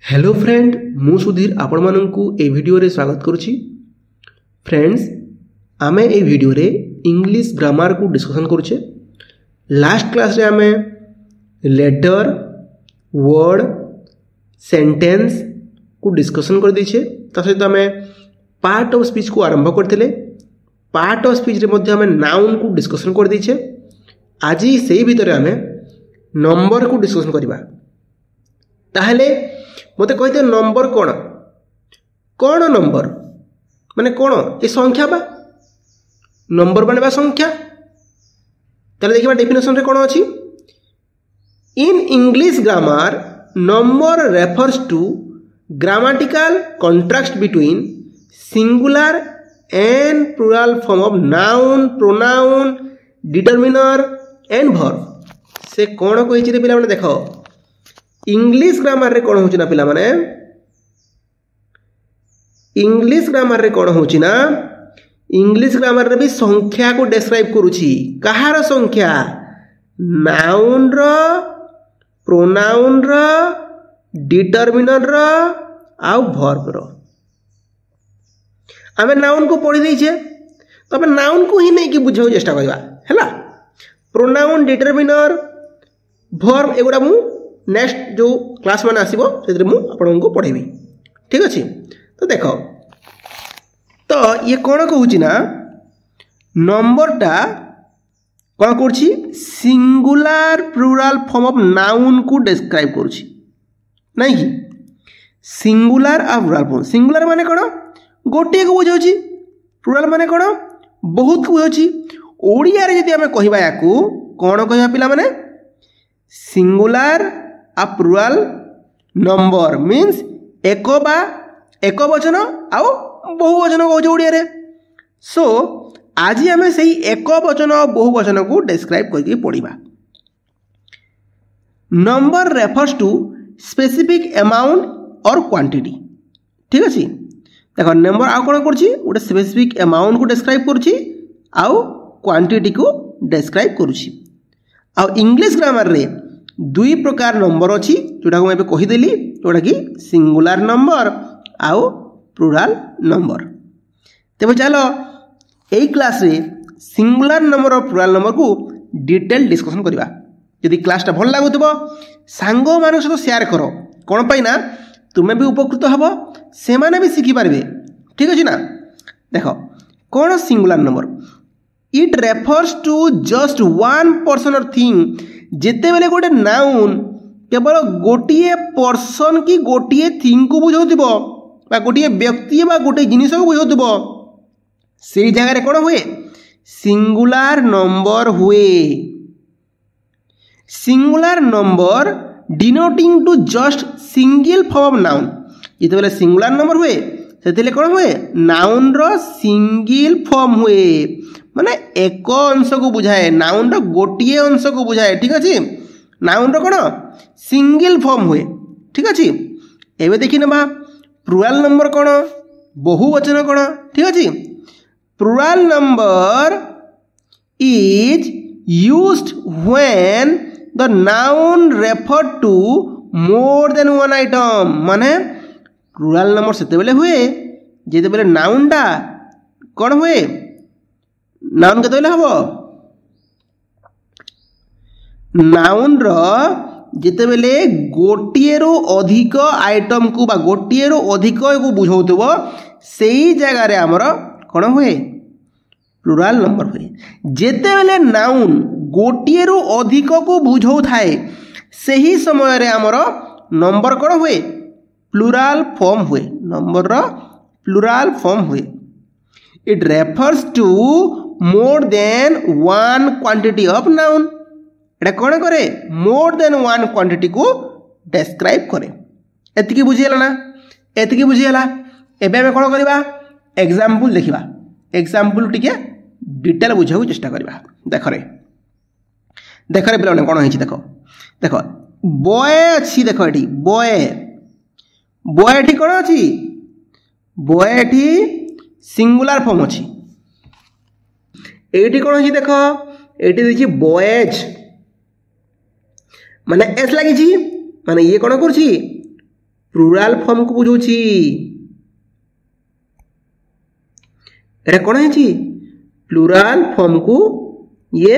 Hello friend मु सुधीर आपण माननकु ए video रे स्वागत करुछि। फ्रेंड्स आमे ए वीडियो रे इंग्लिश ग्रामर को डिस्कशन करुछे। लास्ट क्लास रे आमे लेटर वर्ड सेंटेंस को डिस्कशन कर दैछे। ता सहित आमे पार्ट ऑफ स्पीच को आरंभ करथिले। पार्ट ऑफ स्पीच रे मध्ये आमे नाउन को डिस्कशन कर दैछे। आज सेही भितरे आमे नंबर को डिस्कशन करिबा। ताहले मते कहते नंबर कौन कौन नंबर माने कौन ये संख्या बा नंबर माने बा संख्या। ताले देखिबा डेफिनेशन रे कौन अछि। In English grammar number refers to grammatical contrast between singular and plural form of noun pronoun determiner and verb. से कौन कहिछि रे पिला माने देखो इंग्लिश ग्रामर रे कौन होची ना पिला माने इंग्लिश ग्रामर रे कौन होची ना इंग्लिश ग्रामर रे भी संख्या को डिस्क्राइब करूची। कहार संख्या नाउन रो प्रोनाउन रो डिटरमिनर रो आउ वर्ब रो। आमे नाउन को पढ़ी दैछे तबे नाउन को ही नहीं कि बुझाउ चेष्टा करबा हैला। प्रोनाउन डिटरमिनर वर्ब एगुडा मु नेक्स्ट जो क्लास मान आसीबो सेतरे मु आपन को पढेबी। ठीक अछि। तो देखो तो ये कोन कहूची ना नंबरटा कोन करछि singular plural form of noun को डिस्क्राइब करछि नहीं कि सिंगुलर आ प्लूरल फॉर्म। सिंगुलर माने कोन गोटे को बुझाउछि प्लूरल माने कोन बहुत को बुझाउछि। ओडिया रे जदि हमें कहिबा याकू कोन कहिबा पिला माने सिंगुलर आ प्लूरल नंबर मीन्स एक वचन आउ बहुवचन कहूँ ओडिया रे। सो आज आम से एक वचन और बहुवचन को डिस्क्राइब करके पढ़ा। Number refers to specific amount और क्वांटिटी। ठीक अच्छे देख नंबर आउ कौन कर स्पेसिफिक अमाउंट को डिस्क्राइब करुच्ची आउ क्वांटिटी को डिस्क्राइब करुच्ची। आउ इंग्लिश ग्रामर रे दुई प्रकार नंबर अच्छी जोटा को मैं कहीदेली जोटा कि सिंगुलर नंबर आउ प्लूरल नंबर। तेज चलो यही क्लास रे सिंगुलर नंबर और प्लूरल नंबर को डिटेल डिस्कशन करवा। यदि क्लासटा भल लगुव सांग मान सहित शेयर कर कौन पाई ना तुम्हें भी उपकृत हब से माने भी शिखिपारे। ठीक अच्छे ना देख कौन singular number it refers to just one person और थिंग। जेते बेले गोटे नाउन केवल गोटे पर्सन की गोटे थिंग को बुझाउथिबो बा गोटे व्यक्ति बा गोटे जिनिस को बुझाउथिबो से जगह कौन हुए सिंगुलर नंबर हुए। Singular number denoting to just single form of noun. जेते बेले सिंगुलर नंबर हुए सेते कौन हुए नाउन रो सिंगल फॉर्म हुए माने एक अंश को बुझाए नाउन रो गोटे अंश को बुझाए। ठीक अच्छे नाउन रो कौन सिंगल फॉर्म हुए। ठीक अच्छे एवं देखी ना प्लूरल नंबर कौन बहुवचन कौन। ठीक अच्छे plural number is used when the noun refer to more than one item. माने प्लूरल नंबर सेते बेले हुए जेते बेले नाउन टा कौन हुए नाउन के हम नाउन जिते बेले गोटे रु अधिक आइटम को बा गोटे रु अधिक को बुझाउथबो से ही जगह रे हमर कौन हुए प्लूरल नंबर हुए। जेते बेले नाउन गोटे रु अधिक को बुझाउ थाए से ही समय रे हमर नंबर कौन हुए प्लूरल फॉर्म हुए। नंबर प्लूरल फॉर्म हुए। It refers to more than one quantity of noun. एटा कौन करे मोर देन वन क्वांटिटी को डिस्क्राइब करे। एतिकी बुझीला ना एतिकी बुझीला। एबे हम कौन करबा एग्जांपल देखिबा। एग्जांपल टिके डिटेल बुझाउ चेष्टा करबा। देख रे पिला कौन होइछि देखो देखो बॉय अछि। देखो एठी बॉय एठी कौन अछि बॉय एठी सिंगुलर फॉर्म अछि। एठी कौन अछि देख एठी देखि बॉयज माने एस लागिछि माने ये कौन करछि प्लुराल फॉर्म को बुझौछि एटा कोन है प्लुराल फॉर्म को ये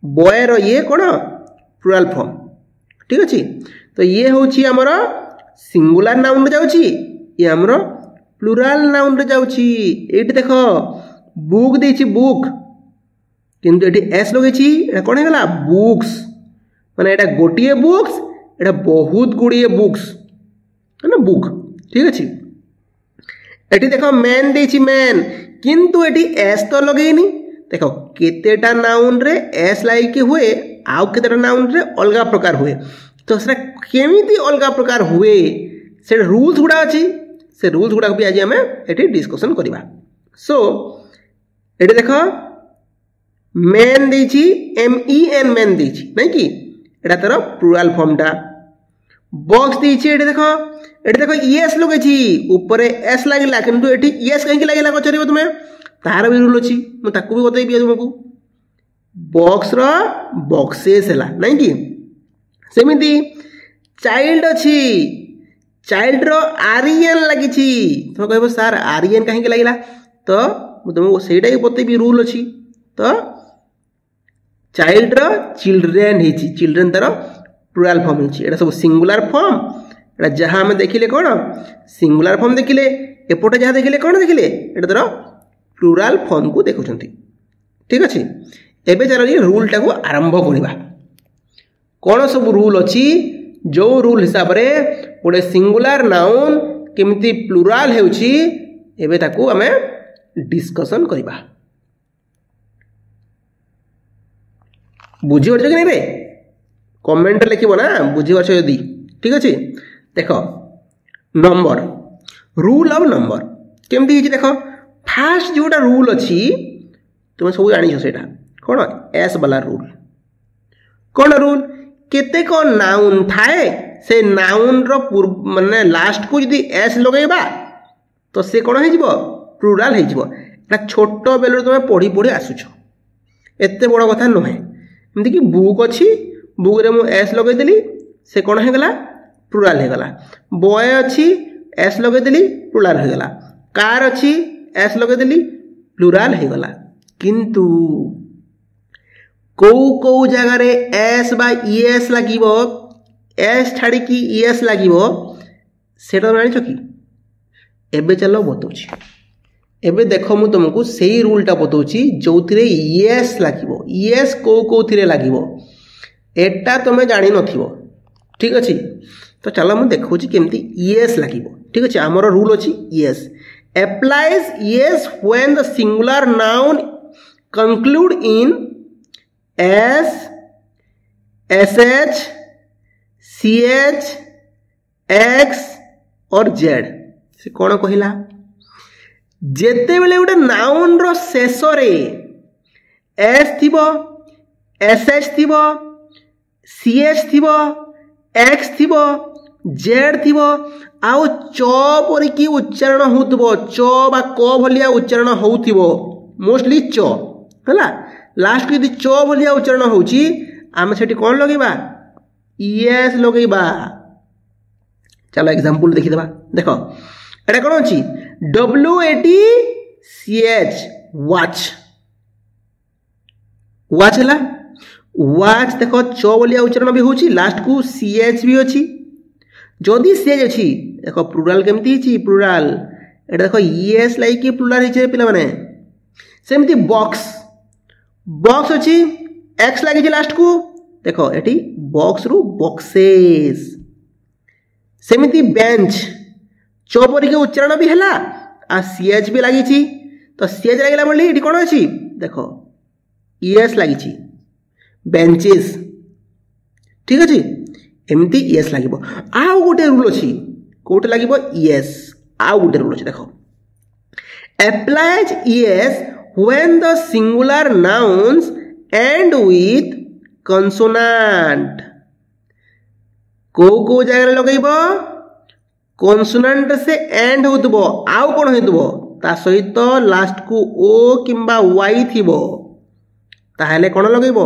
बॉय रो ये कोन प्लुराल फॉर्म ठीक अछि तो ये होछि हमर सिंगुलर नाउन रे जाउछि ये हमर प्लुराल नाउन रे जाउछि एटी देखो बुक देछि बुक किंतु एटी एस लगेछि एटा कोन हे गला बुक्स माने एटा गोटिए बुक्स एटा बहुत गुड़िए बुक्स है ना बुक ठीक अछि एटी देखो मैन देछि मैन किंतु एटी एस तो लगेनी देखो केतेटा नाउन रे एस लाइक हुए आउ केतेटा नाउन रे अलगा प्रकार हुए तो सेटा केमिति अलगा प्रकार हुए से रूल्स गुडा अछि से रूल्स गुडा भी आज हमें एटी डिस्कशन करिबा सो एटी देखो मैन देछि एम ई एन मैन देछि नै कि एटा तर प्लुराल फॉर्म टा बॉक्स देछि एटी देखो यस लगेछि ऊपर एस लागिला किंतु एटी यस कहीं लागिला पचरिबो तुमे तार भी रूल अछि म ताकू भी बतैबी तुमको बॉक्स रो बॉक्सेस हला नै कि सेमिति चाइल्ड अछि चाइल्ड रो आरएन लागिछि तो कहबो सर आरएन कहीं लागिला तो म तुमको सेटा ही बतैबी रूल अछि तो चाइल्ड रो चिल्ड्रेन हिछि चिल्ड्रेन तार प्लुराल फॉर्म हिछि एटा सब सिंगुलर फॉर्म एटा जहां हम देखिले कोन सिंगुलर फॉर्म देखिले एपोटे जहां देखिले कोन देखिले एटा तार प्लुराल फॉर्म को देखुछंती ठीक अछि एबे चलो रूल टा को आरंभ करिबा कोन सब रूल अछि जो रूल हिसाब रे ओडे सिंगुलर नाउन केमिति प्लुराल हेउछि एबे ताकू हमें डिस्कशन करिबा बुझी परछ कि नै रे कमेंट लिखिबो ना बुझी परछ यदि ठीक अछि देखो नंबर रूल ऑफ नंबर केमिति हिछि देखो फास्ट जोटा रूल अछि तुम सब जानि सेटा कोन एस वाला रूल कोन रूल केते को नाउन थाए से नाउन रो माने लास्ट को यदि एस लगेबा तो से कोन हे जिवो प्लुराल हे जिवो एटा छोटो बेलो तुम पढ़ी पढ़ी आसुछ एते बड़ कथा नहे एमति कि बुक अछि बुक रे मु एस लगे देली से कोन हे गला प्लुराल हे गला बॉय अछि एस लगे देली प्लुराल हे गला कार अछि एस लगे देली प्लुराल हे गला किंतु को जगह रे एस बा ईएस लागिवो एस छाड़ी की ईएस लागिवो सेटा जानि छ कि एबे चलो बतौछि एबे देखो मु तुमको सेही रूल टा बतौछि जोथिरे ईएस लागिवो ईएस को थिरे लागिवो एटा तमे जानि नथिवो ठीक अछि तो चलो मु देखौछि केमति ईएस लागिवो ठीक अछि हमर रूल अछि ES applies yes when the singular noun conclude in s sh ch x और z से कोन कहिला जेते बेले उडे नाउन रो शेष रे s थिबो sh थिबो ch थिबो x थिबो z थिबो आउ च परि की उच्चारण होतबो च बा क भलिया उच्चारण होउथिबो मोस्टली च हला लास्ट यदि च भलिया उच्चारण होउची आमे सेठी कोन लगेबा ईएस लगेबा चलो एग्जांपल देखि देबा देखो एटा कोन अछि WATCH वॉच वॉच हला वॉच देखो च भलिया उच्चारण भी होउची लास्ट को CH भी अछि जदि CH अछि देखो प्लुराल केमति हिची प्लुराल एटा देखो ईएस लाइक प्लुराल हिचे पिला माने सेमति बॉक्स बॉक्स अछि एक्स लागि लास्ट को देखो एटी बॉक्स रु बॉक्सेस सेमति बेंच चौपरी के उच्चारण भी हला आ सीएच भी लागि छी तो सीएच लागिला बोली एटी कोन अछि देखो ईएस लागि छी बेंचेस ठीक अछि एमती ईएस लागिबो आउ गोटे रूल अछि कोट लागिबो ईएस आउ गोटे रूल अछि देखो applies es when the singular nouns end with consonant को जगह लगेबो कॉन्सोनेंट से एंड होतबो आउ कोन होतबो ता सहित लास्ट को ओ किंबा वाई थिबो ताहले कोन लगेबो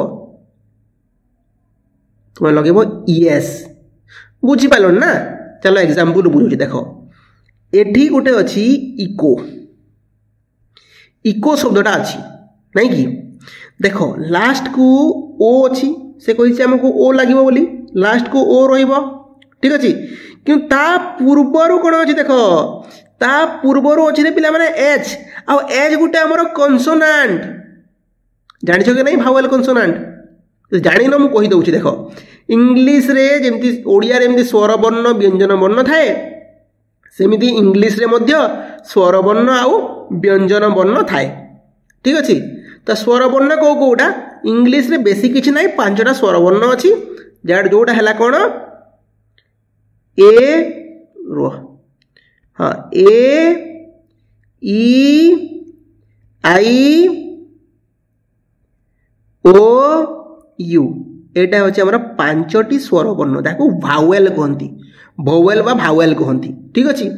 तुम लगेबो ईएस बुझी पालो ना चलो एग्जांपल बुझुछि देख एठी गोटे अछि इको इको शब्दटा अछि नहीं कि देख लास्ट को ओ अछि से कहि हमको ओ लागिबो बोली लास्ट को ओ रहिबो ठीक अछि कि ता पूर्वरु कोन अछि देख ता पूर्वरु अछि रे पिला माने एच आ एच गुटे हमर कॉन्सोनेंट जानि छ कि नहीं भावेल कॉन्सोनेंट जानि न मु कहि दउछि देख इंग्लिश रे जेमति ओडिया रे एमति स्वर वर्ण व्यंजन वर्ण थाए सेमिति इंग्लिश रे मध्य स्वर वर्ण आउ व्यंजन वर्ण थाए ठीक अछि तो स्वर वर्ण को कोटा इंग्लिश रे बेसी किछि नाही पांचटा स्वर वर्ण अछि जाड जोटा हला कोन ए रो हाँ ए ई आई ओ यू एटा होछि हमरा पांचटी स्वर वर्ण ताको भावेल कहंती भोवेल बा भावेल कहंती ठीक अछि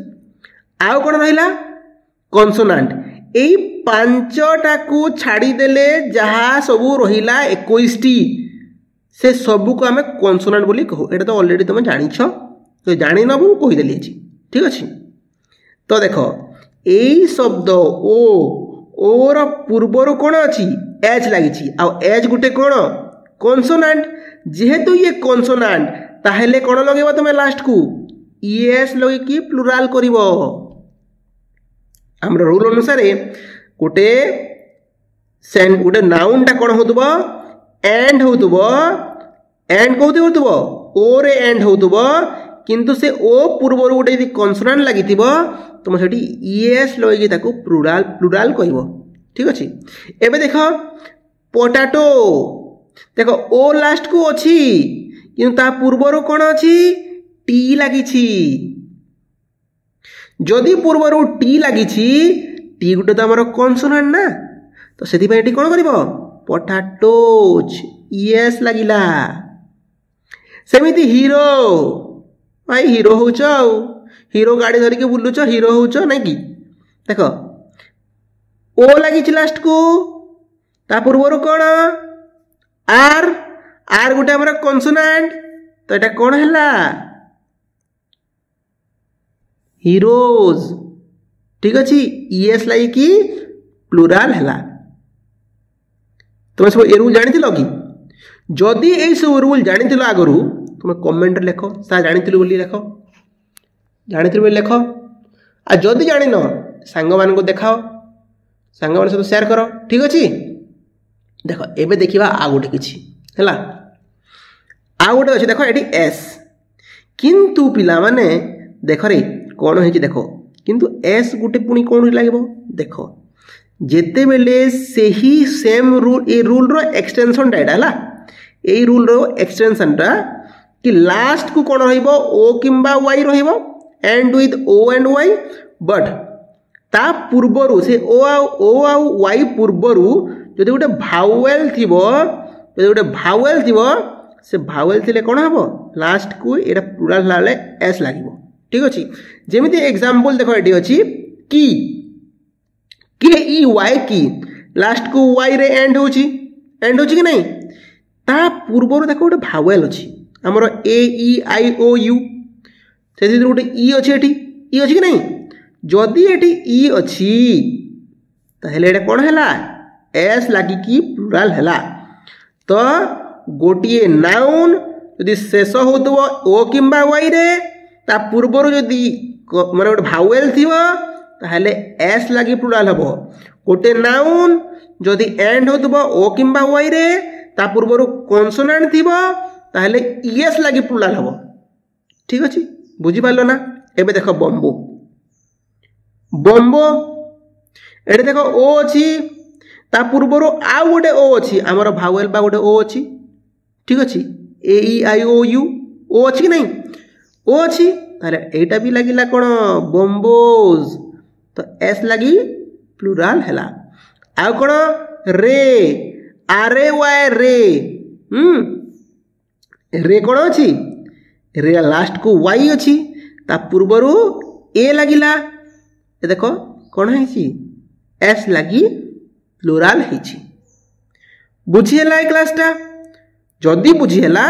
आउ कोन रहिला कॉन्सोनेंट एई पांचटा को छाड़ी देले जहा सबु रहिला 21 टी से सबु को हमें कॉन्सोनेंट बोली कहू एटा तो ऑलरेडी तुम जानि छ तो जानि न बु कहि देली छी ठीक अछि तो देखो एई शब्द ओ रो पूर्वरु कोन अछि एच लागि छी आ एच गुटे कोन कॉन्सोनेंट जेहेतु ये कॉन्सोनेंट ताहेले कोन लगेबो तुम लास्ट को ईएस लगे की प्लुराल करिवो हमर रूल अनुसार गोटे नाउन टा कोन होतबो एंड होतबो एंड कोथि होतबो ओ रे एंड होतबो किंतु से ओ पूर्वरु गोटे यदि कॉन्सोनेंट लागितिबो तुम सेठी ईएस लगे ताको प्लुराल कहबो ठीक अछि एबे देखो पोटैटो देखो ओ लास्ट को अछि किंतु ता पूर्वरु कोन अछि टी लागि छी जदि पूर्वरु टी लागि छी टी गुटे तो हमर कॉन्सोनेंट ना तो सेति पे टी कोन करिवो पोटैटोज यस लागिला सेमिति हीरो भाई हीरो होउछ हीरो गाड़ी धरि के बुलुछ हीरो होउछ नै कि देखो ओ लागि छी लास्ट को ता पूर्वरु कोन आर गुटे हमर कॉन्सोनेंट तो एटा कोन हला हीरोज ठीक अछि ईएस लागि कि प्लुराल हला तुम सब ए रूल जानिथिलो कि जदि ए सब रूल जानिथिलो आगरु तुम कमेंट लेखो सा जानिथिलो बोली लेखो जानिथिलो बोली लेखो आ जदि जानिन सांग मान को देखाओ सांग मान सब शेयर करो ठीक अछि देखो एबे देखिबा आ गोटे किछि हला आ गोटे अछि देखो एटी एस किंतु पिला माने देखो रे कोन हेछि देखो किंतु एस गुटे पुनी कोन लागबो देखो जेते बेले सेही same rule a rule row extension data हला ए रूल रो एक्सटेंशन टा कि लास्ट को कोन रहइबो ओ किंबा वाई रहइबो and with O and Y but ता पूर्वरु से ओ आ वाई पूर्वरु जदि गोटे भावेल थिबो से भावेल थिले कोन हबो लास्ट को एटा प्लुराल लाले एस लागिबो ठीक अछि जेमिति एग्जांपल देखो एटी अछि की के ई वाई की लास्ट को वाई रे एंड होछि कि नहीं ता पूर्वरु देखो गोटे भावेल अछि हमर ए ई आई ओ यू सेति गोटे ई अछि एटी ई अछि कि नहीं जदि एटी ई अछि ताहेले एटा कोन हला एस लागि की प्लुराल हला तो गोटिए नाउन यदि शेष होतबो ओ किंबा वाई रे ता पूर्वरु यदि माने गोटे भावेल थिबो ताहेले एस लागि प्लुराल हबो गोटे नाउन जदि एंड होतबो ओ किंबा वाई रे ता पूर्वरु कॉन्सोनेंट थिबो ताहेले ईएस लागि प्लुराल हबो ठीक अछि बुझि पालो ना एबे देखो बम्बो एडे देखो ओ अछि ता पूर्वरु आ गोटे ओ अछि हमर भावेल बा गोटे ओ अछि ठीक अछि ए ई आई ओ यू ओ अछि कि नहीं ओ अछि ताले एटा भी लागिला कोन बम्बोज तो एस लगी प्लुराल हैला आ कोन रे आरे वाय रे रे कोन अछि रे लास्ट को वाई अछि ता पूर्वरु ए लागिला ए देखो कोन हैछि एस लगी प्लुराल हैछि बुझिएला ए क्लास टा जदी बुझिएला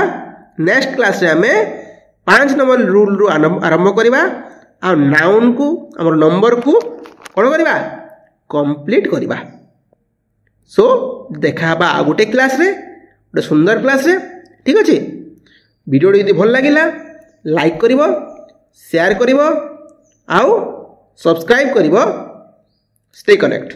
नेक्स्ट क्लास रे हमें 5 नंबर रूल रु आरंभ करवा आ नाउन को आम नंबर को कौन करवा कंप्लीट करवा। सो देखा आ गोटे क्लास रे गोटे सुंदर क्लास रे ठीक अच्छे। वीडियो यदि भल लगिला लाइक करिवो शेयर करिवो आउ सब्सक्राइब करिवो। Stay connect.